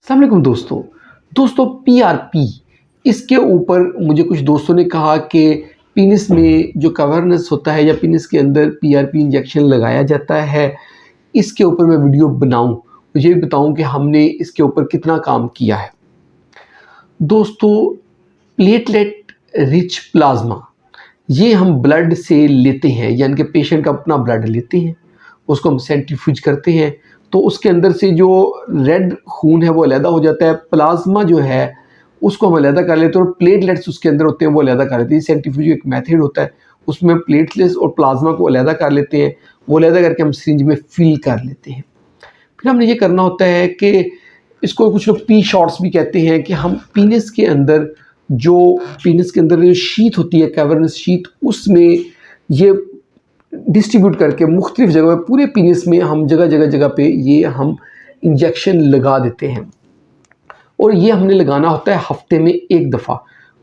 अस्सलाम वालेकुम दोस्तों पीआरपी इसके ऊपर मुझे कुछ दोस्तों ने कहा कि पीनिस में जो कवर्नेस होता है या पीनिस के अंदर पीआरपी इंजेक्शन लगाया जाता है, इसके ऊपर मैं वीडियो बनाऊं, मुझे भी बताऊं कि हमने इसके ऊपर कितना काम किया है। दोस्तों, प्लेटलेट रिच प्लाज्मा ये हम ब्लड से लेते हैं, यानी कि पेशेंट का अपना ब्लड लेते हैं, उसको हम सेंट्रीफ्यूज करते हैं तो उसके अंदर से जो रेड खून है वो अलहदा हो जाता है। प्लाज्मा जो है उसको हम अलहदा कर लेते हैं और प्लेटलेट्स उसके अंदर होते हैं वो अलहदा कर लेते हैं। सेंट्रीफ्यूज एक मेथड होता है, उसमें प्लेटलेट्स और प्लाज्मा को अलहदा कर लेते हैं, वो अलहदा करके हम सिरिंज में फिल कर लेते हैं। फिर हमने ये करना होता है कि इसको कुछ लोग पी शॉट्स भी कहते हैं कि हम पीनिस के अंदर जो शीथ होती है, कैवर्नस शीथ, उसमें ये डिस्ट्रीब्यूट करके मुख्तलिफ जगह पे पूरे पीनिस में हम जगह पे ये हम इंजेक्शन लगा देते हैं। और ये हमने लगाना होता है हफ्ते में एक दफ़ा,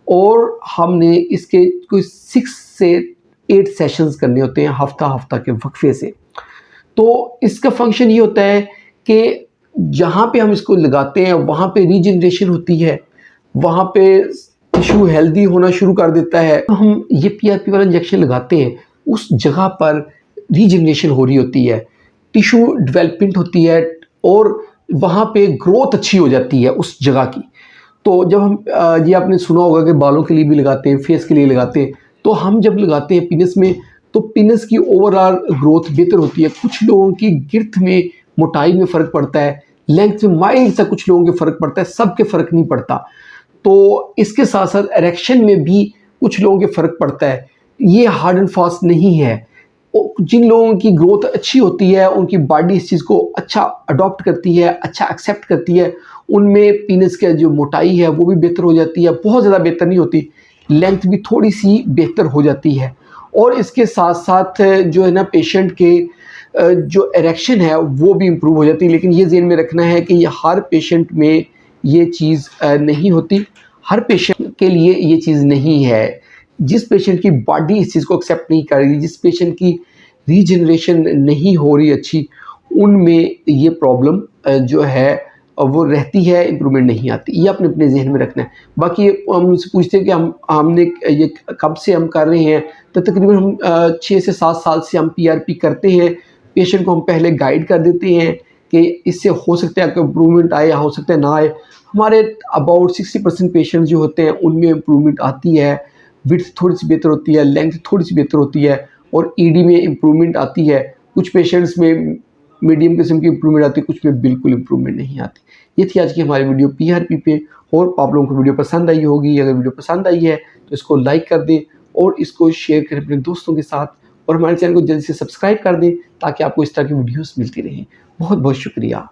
और हमने इसके कोई 6 से 8 सेशंस करने होते हैं हफ्ता के वक्फे से। तो इसका फंक्शन ये होता है कि जहाँ पे हम इसको लगाते हैं वहाँ पे रीजनरेशन होती है, वहाँ पे टिश्यू हेल्दी होना शुरू कर देता है। हम ये पीआरपी वाला इंजेक्शन लगाते हैं, उस जगह पर रीजनरेशन हो रही होती है, टिश्यू डेवलपमेंट होती है और वहाँ पे ग्रोथ अच्छी हो जाती है उस जगह की। तो जब हम ये आपने सुना होगा कि बालों के लिए भी लगाते हैं, फेस के लिए लगाते हैं, तो हम जब लगाते हैं पीनस में तो पीनस की ओवरऑल ग्रोथ बेहतर होती है। कुछ लोगों की गिर्थ में मोटाई में फ़र्क पड़ता है, लेंथ में माइल्ड सा कुछ लोगों के फ़र्क पड़ता है, सबके फ़र्क नहीं पड़ता। तो इसके साथ साथ इरेक्शन में भी कुछ लोगों के फ़र्क पड़ता है। ये हार्ड एंड फास्ट नहीं है। जिन लोगों की ग्रोथ अच्छी होती है, उनकी बॉडी इस चीज़ को अच्छा अडॉप्ट करती है, अच्छा एक्सेप्ट करती है, उनमें पीनस की जो मोटाई है वो भी बेहतर हो जाती है। बहुत ज़्यादा बेहतर नहीं होती, लेंथ भी थोड़ी सी बेहतर हो जाती है। और इसके साथ साथ जो है ना, पेशेंट के जो इरेक्शन है वो भी इम्प्रूव हो जाती है। लेकिन ये ज़हन में रखना है कि ये हर पेशेंट में ये चीज़ नहीं होती, हर पेशेंट के लिए ये चीज़ नहीं है। जिस पेशेंट की बॉडी इस चीज़ को एक्सेप्ट नहीं कर रही, जिस पेशेंट की रीजनरेशन नहीं हो रही अच्छी, उनमें ये प्रॉब्लम जो है वो रहती है, इम्प्रूवमेंट नहीं आती। ये अपने अपने जहन में रखना है। बाकी हम उनसे पूछते हैं कि हमने ये कब से हम कर रहे हैं, तो तकरीबन हम 6 से 7 साल से हम पीआरपी करते हैं। पेशेंट को हम पहले गाइड कर देते हैं कि इससे हो सकता है कि इम्प्रूवमेंट आए या हो सकता है ना आए। हमारे अबाउट 60% पेशेंट जो होते हैं उनमें इम्प्रूवमेंट आती है, विड्थ थोड़ी सी बेहतर होती है, लेंथ थोड़ी सी बेहतर होती है और ईडी में इम्प्रूवमेंट आती है। कुछ पेशेंट्स में मीडियम किस्म की इम्प्रूवमेंट आती है, कुछ में बिल्कुल इम्प्रूवमेंट नहीं आती। ये थी आज की हमारी वीडियो पीआरपी पे। और आप लोगों को वीडियो पसंद आई होगी। अगर वीडियो पसंद आई है तो इसको लाइक कर दें और इसको शेयर करें अपने दोस्तों के साथ, और हमारे चैनल को जल्दी से सब्सक्राइब कर दें ताकि आपको इस तरह की वीडियोस मिलती रहें। बहुत बहुत शुक्रिया।